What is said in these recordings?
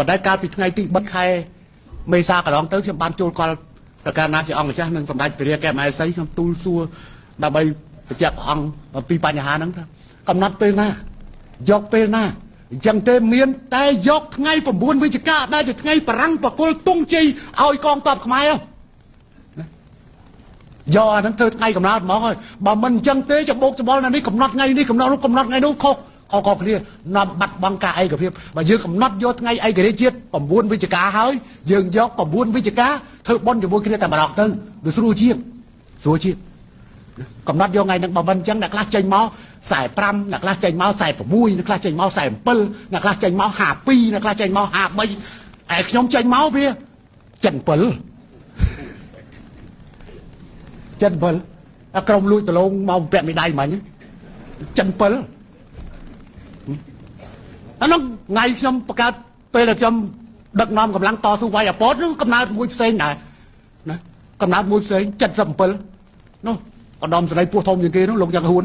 ប៉ុន្តែកាលពីថ្ងៃទី3ខែមេសាកន្លងទៅខ្ញុំបានចូលកលប្រការណាជាអង្គម្ចាស់នឹងសម្ដេចព្រះរាជកែមឯសីខ្ញុំទូលសួរដើម្បីបញ្ជាក់ព្រះអង្គអំពីបញ្ហាហ្នឹងកំណត់ពេលណាយកពេលណាអញ្ចឹងទេមានតែយកថ្ងៃ9វិច្ឆិកាដែលជាថ្ងៃបរាំងបកុលទង់ជ័យឲ្យកងទ័ពខ្មែរយកអាហ្នឹងធ្វើថ្ងៃកំណត់ហ្មងហើយបើមិនអញ្ចឹងទេច្បោកច្បល់ណានេះកំណត់ថ្ងៃនេះកំណត់នោះកំណត់ថ្ងៃនោះខុសគ្នានាំបាត់បង់ការឯកភាពបើយើងកំណត់យកថ្ងៃឯករាជ្យជាតិ9វិច្ឆិកាហើយយើងយក9វិច្ឆិកាធ្វើបុណ្យជាមួយគ្នាតែម្ដងទៅវាស្រួលជាតិកំណត់យកថ្ងៃហ្នឹងបើមិនអញ្ចឹងអ្នកខ្លះចេញមក45អ្នកខ្លះចេញមក46អ្នកខ្លះចេញមក47អ្នកខ្លះចេញមក52អ្នកខ្លះចេញមក53ឯខ្ញុំចេញមកវា77ក្រុមលួចដលងមកពាក់មេដៃមិញ77អានោះថ្ងៃខ្ញុំបង្កើតពេលដែលខ្ញុំដឹកនាំកម្លាំងតស៊ូវាយអាពតនោះកំណើតមួយផ្សេងដែរណាកំណើតមួយផ្សេង77នោះឧត្តមសេនីយ៍ពោះធំជាងគេនោះលោកយ៉ាងហ៊ួន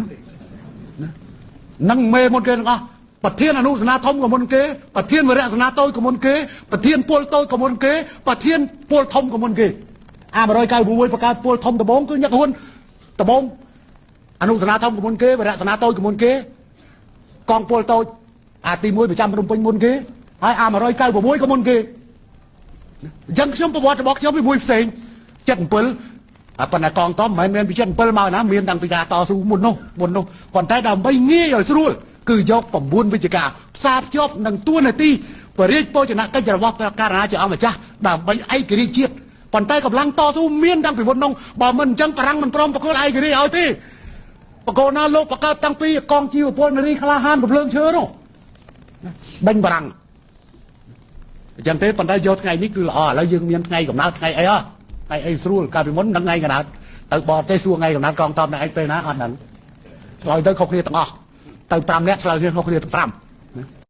នឹងមេមុនគេទាំងអស់ប្រធានអនុសនាធំក៏មុនគេប្រធានវរៈសនាតូចក៏មុនគេប្រធានពលតូចក៏មុនគេប្រធានពលធំក៏មុនគេអា196បង្កើតពលធំដំបងគឺញឹកហ៊ួនដំបងអនុសនាធំក៏មុនគេវរៈសនាតូចក៏មុនគេកងពលតូចអាទី1ប្រចាំភ្នំពេញមុនគេហើយអា196ក៏មុនគេអញ្ចឹងខ្ញុំប្រវត្តិរបស់ខ្ញុំវាមួយផ្សេង77ប៉ុន្តែកងទ័ពមិនមែនពី77មកណាមានតាំងពីការតស៊ូមុននោះប៉ុន្តែដើម្បីងាយឲ្យស្រួលគឺយក9វិច្ឆិកាផ្សារភ្ជាប់នឹងទួនាទីបរិយាបោចនកិច្ចរបស់ព្រះករណាជាអង្គម្ចាស់ដើម្បីឯករាជ្យជាតិប៉ុន្តែកម្លាំងតស៊ូមានតាំងពីមុននោះបើមិនអញ្ចឹងបារាំងមិនព្រមប្រគល់ឯករាជ្យឲ្យទេបកគោណាលោកបង្កើតតាំងពីកងជីវពលនារីក្លាហានកំភ្លើងឈើនោះដេញបារាំងអញ្ចឹងទេប៉ុន្តែយកថ្ងៃនេះគឺល្អឥឡូវយើងមានថ្ងៃកំណើតថ្ងៃអីថ្ងៃអីស្រួលកាលពីមុននឹងថ្ងៃកំណើតទៅបរទេសសួរថ្ងៃកំណើតកងទ័ពនៅឯពេលណាអត់ដឹងឆ្លើយទៅខុសគ្នាទាំងអស់ទៅ5នាក់ឆ្លើយគ្នាខុសគ្នាទាំង5